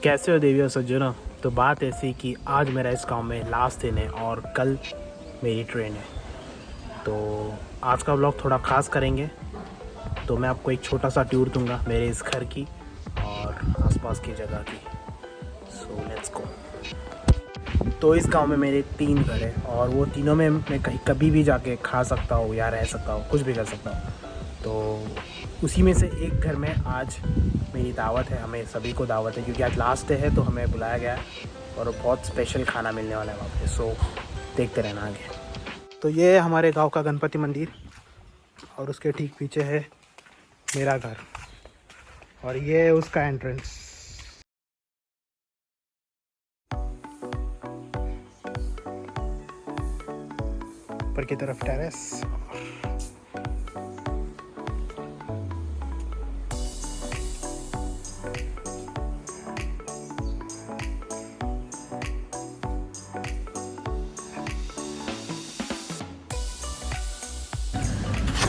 कैसे हो देवी और सज्जनों। तो बात ऐसी कि आज मेरा इस गांव में लास्ट दिन है और कल मेरी ट्रेन है। तो आज का व्लॉग थोड़ा ख़ास करेंगे। तो मैं आपको एक छोटा सा टूर दूंगा मेरे इस घर की और आसपास की जगह की। So let's go. तो इस गांव में मेरे 3 घर हैं और वो तीनों में मैं कहीं कभी भी जाके खा सकता हूँ या रह सकता हूँ, कुछ भी कर सकता हूँ। तो उसी में से एक घर में आज मेरी दावत है, हमें सभी को दावत है क्योंकि आज लास्ट डे है। तो हमें बुलाया गया है और बहुत स्पेशल खाना मिलने वाला है वहाँ पे। सो देखते रहना आगे। तो ये है हमारे गांव का गणपति मंदिर और उसके ठीक पीछे है मेरा घर और ये है उसका एंट्रेंस। ऊपर की तरफ टेरेस।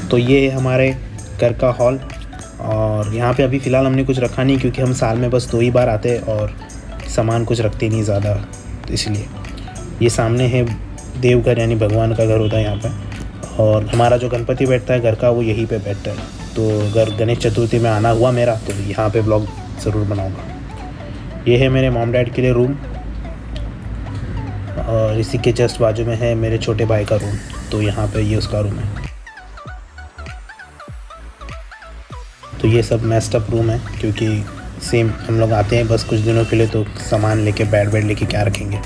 तो ये है हमारे घर का हॉल और यहाँ पे अभी फ़िलहाल हमने कुछ रखा नहीं क्योंकि हम साल में बस 2 ही बार आते हैं और सामान कुछ रखते नहीं ज़्यादा, तो इसलिए। ये सामने है देवघर, यानी भगवान का घर होता है यहाँ पे। और हमारा जो गणपति बैठता है घर का, वो यहीं पे बैठता है। तो अगर गणेश चतुर्थी में आना हुआ मेरा तो यहाँ पे ब्लॉग ज़रूर बनाऊँगा। ये है मेरे मॉम डैड के लिए रूम और इसी के जस्ट बाजू में है मेरे छोटे भाई का रूम। तो यहाँ पे ये उसका रूम है। तो ये सब मेस्ड अप रूम है क्योंकि सेम हम लोग आते हैं बस कुछ दिनों के लिए, तो सामान लेके बेड लेके क्या रखेंगे।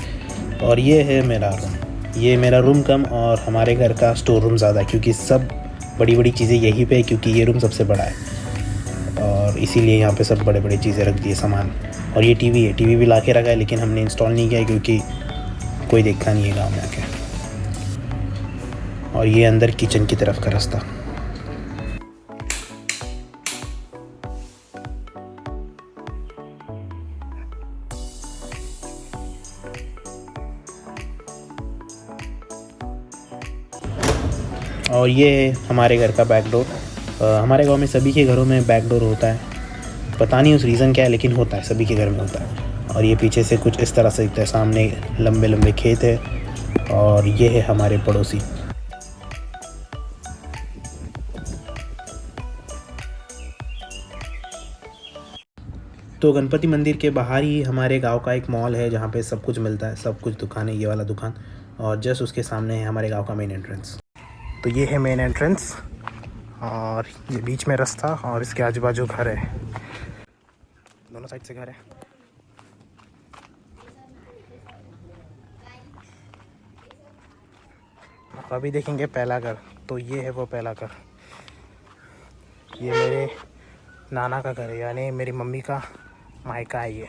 और ये है मेरा रूम। ये मेरा रूम कम और हमारे घर का स्टोर रूम ज़्यादा, क्योंकि सब बड़ी बड़ी चीज़ें यहीं पे है क्योंकि ये रूम सबसे बड़ा है और इसीलिए यहाँ पे सब बड़े बड़ी चीज़ें रख दी है सामान। और ये टीवी है, टीवी भी ला के रखा है लेकिन हमने इंस्टॉल नहीं किया क्योंकि कोई देखा नहीं है गाँव में आके। और ये अंदर किचन की तरफ का रास्ता। और ये है हमारे घर का बैक डोर। हमारे गांव में सभी के घरों में बैक डोर होता है, पता नहीं उस रीज़न क्या है लेकिन होता है, सभी के घर में होता है। और ये पीछे से कुछ इस तरह से दिखता है, सामने लंबे लंबे खेत है। और ये है हमारे पड़ोसी। तो गणपति मंदिर के बाहर ही हमारे गांव का एक मॉल है जहाँ पे सब कुछ मिलता है, सब कुछ दुकान है, ये वाला दुकान। और जस्ट उसके सामने है हमारे गांव का मेन एंट्रेंस। तो ये है मेन एंट्रेंस और ये बीच में रास्ता और इसके आजू बाजू घर है, दोनों साइड से घर है। आप अभी देखेंगे पहला घर। तो ये है वो पहला घर। ये मेरे नाना का घर है, यानी मेरी मम्मी का मायका है ये।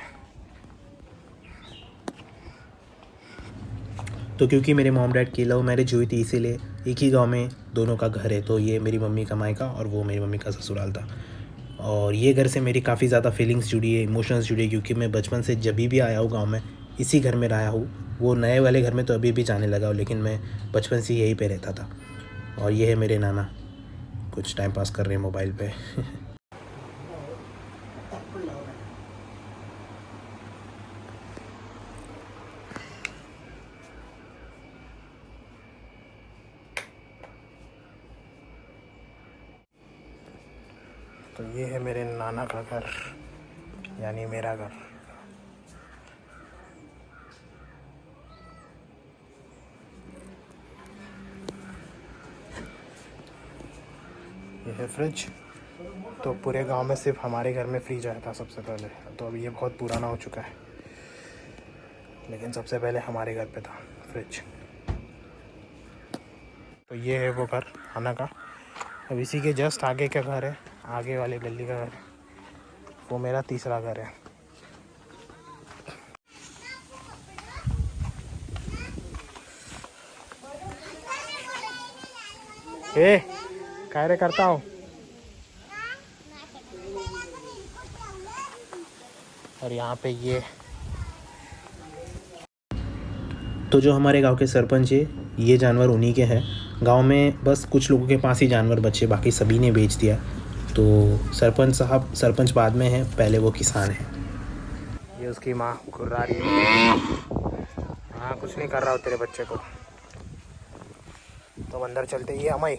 तो क्योंकि मेरे मॉम डैड की लव मैरिज हुई थी इसीलिए एक ही गांव में दोनों का घर है। तो ये मेरी मम्मी का मायका और वो मेरी मम्मी का ससुराल था। और ये घर से मेरी काफ़ी ज़्यादा फीलिंग्स जुड़ी है, इमोशंस जुड़ी है, क्योंकि मैं बचपन से जब भी आया हूँ गांव में इसी घर में रहा हूँ। वो नए वाले घर में तो अभी भी जाने लगा हूँ लेकिन मैं बचपन से यहीं पे रहता था। और ये है मेरे नाना, कुछ टाइम पास कर रहे हैं मोबाइल पे। तो ये है मेरे नाना का घर, यानी मेरा घर। ये है फ्रिज। तो पूरे गांव में सिर्फ हमारे घर में फ्रिज आया था सबसे पहले। तो अभी ये बहुत पुराना हो चुका है लेकिन सबसे पहले हमारे घर पे था फ्रिज। तो ये है वो घर नाना का। अब इसी के जस्ट आगे का घर है, आगे वाले गली का घर, वो मेरा तीसरा घर है। ए कार्य करता हूँ। और यहाँ पे तो जो हमारे गांव के सरपंच है, ये जानवर उन्हीं के हैं। गांव में बस कुछ लोगों के पास ही जानवर बचे, बाकी सभी ने बेच दिया। तो सरपंच साहब, सरपंच बाद में है, पहले वो किसान है। ये उसकी माँ घुर्रा रही है। हाँ कुछ नहीं कर रहा हो तेरे बच्चे को। तो अंदर चलते ही अमय,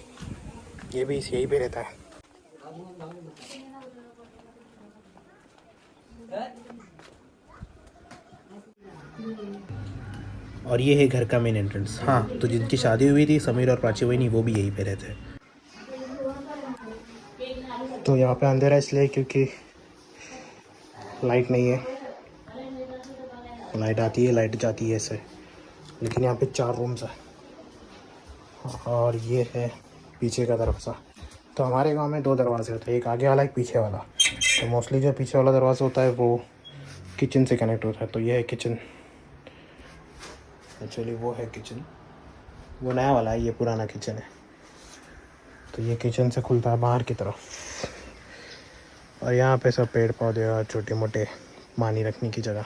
ये भी यहीं पे रहता है। और ये है घर का मेन एंट्रेंस। हाँ तो जिनकी शादी हुई थी समीर और प्राची वही नहीं, वो भी यहीं पे रहते हैं। तो यहाँ पे अंधेरा इसलिए क्योंकि लाइट नहीं है, लाइट आती है लाइट जाती है ऐसे। लेकिन यहाँ पे 4 रूम्स है और ये है पीछे का दरवाज़ा। तो हमारे गांव में 2 दरवाजे होते हैं, एक आगे वाला एक पीछे वाला। तो मोस्टली जो पीछे वाला दरवाज़ा होता है वो किचन से कनेक्ट होता है। तो ये है किचन, एक्चुअली वो है किचन, वो नया वाला है, ये पुराना किचन है। तो ये किचन से खुलता है बाहर की तरफ। और यहाँ पे सब पेड़ पौधे और छोटे मोटे पानी रखने की जगह।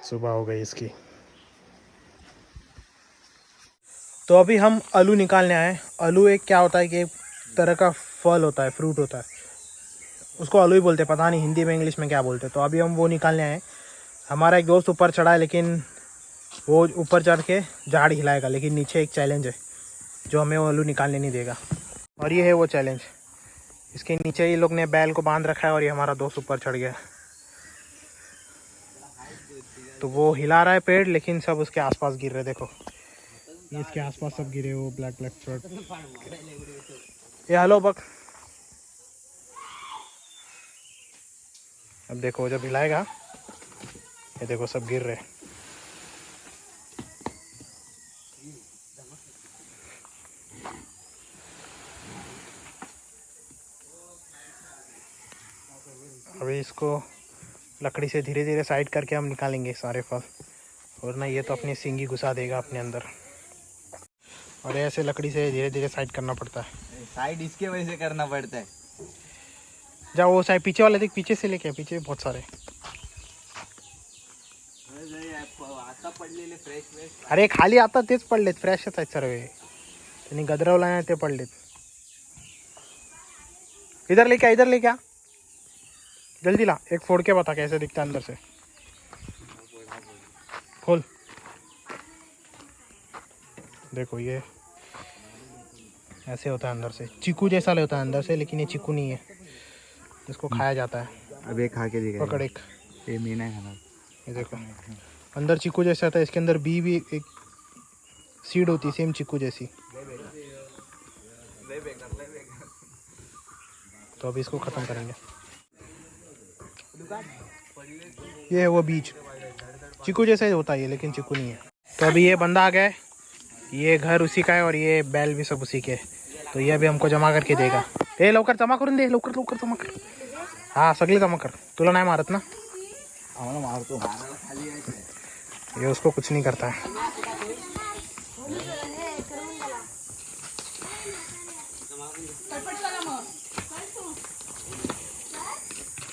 सुबह हो गई इसकी। तो अभी हम आलू निकालने आए। आलू एक क्या होता है कि एक तरह का फल होता है, फ्रूट होता है, उसको आलू ही बोलते हैं, पता नहीं हिंदी में इंग्लिश में क्या बोलते हैं। तो अभी हम वो निकालने आए। हमारा एक दोस्त ऊपर चढ़ा है, लेकिन वो ऊपर चढ़ के झाड़ हिलाएगा, लेकिन नीचे एक चैलेंज है जो हमें वो आलू निकालने नहीं देगा। और ये है वो चैलेंज। इसके नीचे ये लोग ने बैल को बांध रखा है और ये हमारा दोस्त ऊपर चढ़ गया। तो वो हिला रहा है पेड़, लेकिन सब उसके आसपास गिर रहे। देखो ये इसके आसपास सब गिरे, वो ब्लैक ब्लैक फ्रूट। ये हेलो बक। अब देखो जब हिलाएगा, ये देखो सब गिर रहे। अभी इसको लकड़ी से धीरे धीरे साइड करके हम निकालेंगे सारे फल, वरना ये तो अपनी सींगी घुसा देगा अपने अंदर। और ऐसे लकड़ी से धीरे धीरे साइड करना पड़ता है। साइड इसके वजह से करना पड़ता है। जा वो साइड पीछे वाले देख, पीछे से लेके, पीछे बहुत सारे। आता पडलेले फ्रेश अरे खाली आता तेच पडलेत, फ्रेशच आहेत सर्व। त्यांनी गदरवला नाही ते पडलेत। इधर लेके आ, इधर लेके आ, जल्दी ला। एक फोड़ के बता कैसे दिखता है अंदर से। खोल। देखो ये ऐसे होता है अंदर से, चीकू जैसा होता है अंदर से, लेकिन ये चीकू नहीं है, इसको खाया जाता है। अब एक खा के दिखा, पकड़ एक। ये मीना है खाना। ये देखो अंदर चीकू जैसा होता है, इसके अंदर बी भी एक सीड होती है सेम चीकू जैसी। तो अभी इसको ख़त्म करेंगे। ये है वो बीज, चीकू जैसा ही होता है ये, लेकिन चीकू नहीं है। तो अभी ये बंदा आ गया है, ये घर उसी का है और ये बैल भी सब उसी के है। तो ये अभी हमको जमा करके देगा। ए लवकर जमा करून दे, लवकर लवकर जमा कर। हाँ सगळी जमा कर, तुला नाही मारत ना? मारतो। ये उसको कुछ नहीं करता है।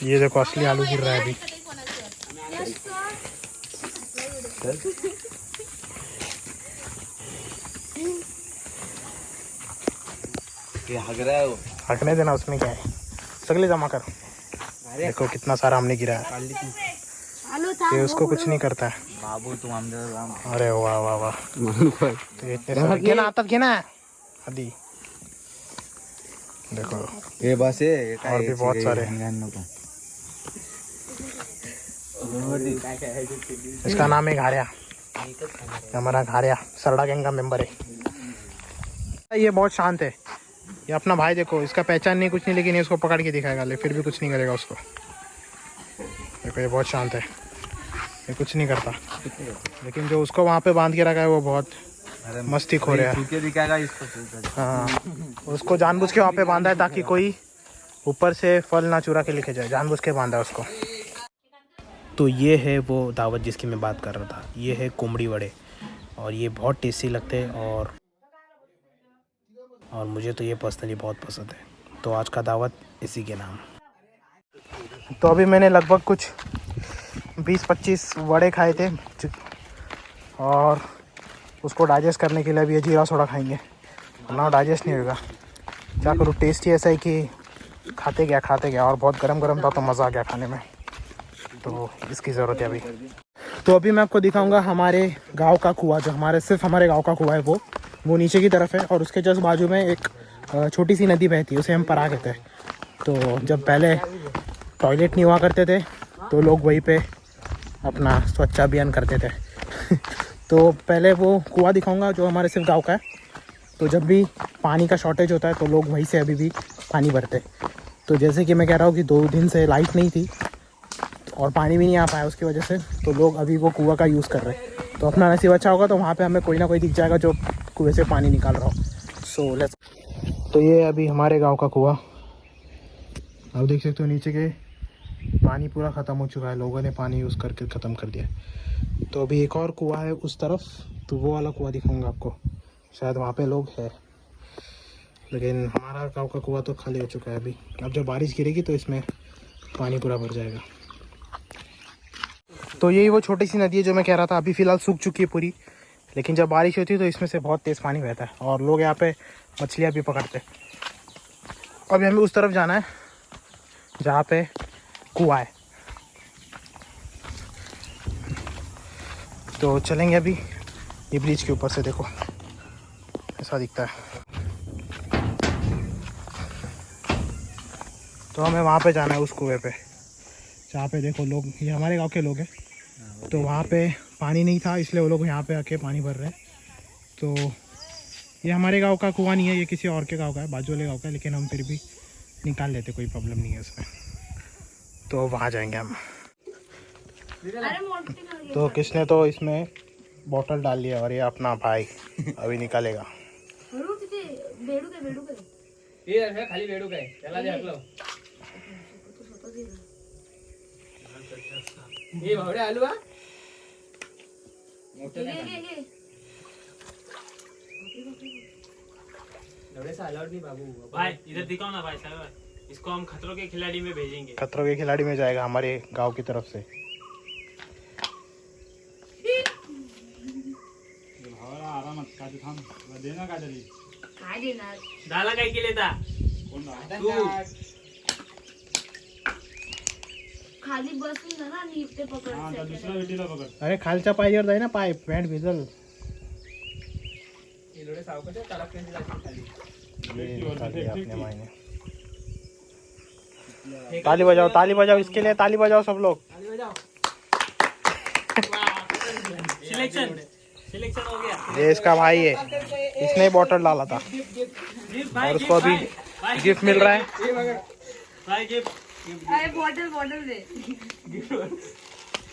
ये देखो असली आलू गिर रहा है अभी। ये हग रहा है वो। हटने देना, उसमें क्या है। सगले जमा कर। देखो कितना सारा हमने गिरा है। ये उसको कुछ नहीं करता है। बाबू तुम अरे वाह वाह वाह। तो इतने सारे घेना आता घेना आदि। देखो ये बस है और भी बहुत सारे। इसका नाम है घारिया, हमारा घारिया सरडा गैंग का मेंबर है। ये बहुत शांत है, ये अपना भाई। देखो इसका पहचान नहीं कुछ नहीं, लेकिन ये उसको पकड़ के दिखाएगा, ले फिर भी कुछ नहीं करेगा उसको। देखो ये बहुत शांत है, ये कुछ नहीं करता। लेकिन जो उसको वहाँ पे बांध के रखा है वो बहुत मस्ती खो रहा है। दिखाएगा इसको। हाँ उसको जानबूझ के वहाँ पे बांधा है ताकि कोई ऊपर से फल ना चुरा के लेके जाए, जानबूझ के बांधा है उसको। तो ये है वो दावत जिसकी मैं बात कर रहा था। ये है कोमड़ी वड़े और ये बहुत टेस्टी लगते हैं और मुझे तो ये पर्सनली बहुत पसंद है। तो आज का दावत इसी के नाम। तो अभी मैंने लगभग कुछ 20-25 वड़े खाए थे और उसको डाइजेस्ट करने के लिए अभी ये जीरा सोडा खाएंगे, वरना डाइजेस्ट नहीं होगा। क्या करूँ, टेस्ट ही ऐसा है कि खाते गया और बहुत गरम गरम था तो मज़ा आ गया खाने में। तो इसकी ज़रूरत है अभी। तो अभी मैं आपको दिखाऊंगा हमारे गांव का कुआं, जो सिर्फ हमारे गांव का कुआं है वो नीचे की तरफ है, और उसके जस्ट बाजू में एक छोटी सी नदी बहती है, उसे हम परा कहते हैं। तो जब पहले टॉयलेट नहीं हुआ करते थे तो लोग वहीं पे अपना स्वच्छ अभियान करते थे। तो पहले वो कुआं दिखाऊंगा जो हमारे सिर्फ गांव का है। तो जब भी पानी का शॉर्टेज होता है तो लोग वहीं से अभी भी पानी भरते। तो जैसे कि मैं कह रहा हूँ कि 2 दिन से लाइट नहीं थी और पानी भी नहीं आ पाया उसकी वजह से, तो लोग अभी वो कुआं का यूज़ कर रहे हैं। तो अपना नसीब अच्छा होगा तो वहाँ पे हमें कोई ना कोई दिख जाएगा जो कुएं से पानी निकाल रहा हो। So let's. तो ये अभी हमारे गांव का कुआं, आप देख सकते हो नीचे के पानी पूरा ख़त्म हो चुका है, लोगों ने पानी यूज़ करके ख़त्म कर दिया। तो अभी एक और कुआं है उस तरफ, तो वो वाला कुआं दिखाऊंगा आपको, शायद वहाँ पे लोग हैं। लेकिन हमारा गांव का कुआं तो खाली हो चुका है अभी। अब जब बारिश गिरेगी तो इसमें पानी पूरा भर जाएगा। तो यही वो छोटी सी नदी है जो मैं कह रहा था, अभी फ़िलहाल सूख चुकी है पूरी, लेकिन जब बारिश होती है तो इसमें से बहुत तेज़ पानी बहता है और लोग यहाँ पे मछलियाँ भी पकड़ते हैं। अभी हमें उस तरफ जाना है जहाँ पे कुआं है, तो चलेंगे अभी। ये ब्रिज के ऊपर से देखो ऐसा दिखता है। तो हमें वहाँ पे जाना है उस कुएं पे जहाँ पे देखो लोग, ये हमारे गांव के लोग हैं। तो वहाँ पे पानी नहीं था इसलिए वो लोग यहाँ पे आके पानी भर रहे हैं। तो ये हमारे गांव का कुआं नहीं है, ये किसी और के गांव का है, बाजू वाले गांव का है, लेकिन हम फिर भी निकाल लेते, कोई प्रॉब्लम नहीं है उसमें। तो वहाँ जाएंगे हम। तो किसने तो इसमें बोतल डाल लिया और ये अपना भाई अभी निकालेगा। खाली बेडूक आहे त्याला दे हटलो हे भावडे आलू हा मोठे एवढे सालावड नाही बाबू। भाई इधर दिखाओ ना भाई साहब, इसको हम खतरों के खिलाड़ी में भेजेंगे। खतरों के खिलाड़ी में जाएगा हमारे गांव की तरफ से। डाला काय केले ता खाली बसून ना आणि ते पकड। अरे खालच्या पायरीवर जाय ना, पाय पॅन्ट भिजल। एवढे सावकाश त्याला केंद्र लागते खाली। अपने मायने ताली बजाओ इसके लिए, ताली बजाओ सब लोग। सिलेक्शन हो गया। ये इसका भाई है, इसने ही बॉटल डाला था और उसको अभी गिफ्ट मिल रहा है। भाई गिफ्ट अरे बॉटल दे।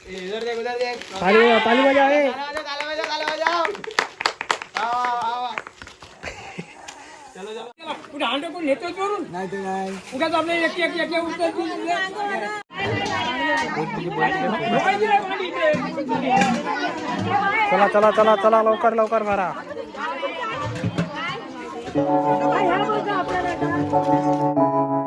इधर देख उधर देख ताली बजाओ ए। ताला बजाओ आओ चलो कुठे हांडे कोण नेतो चोरून नाही ते नाही उगाच आपले एक उठतो चला लवकर भरा। आपल्याला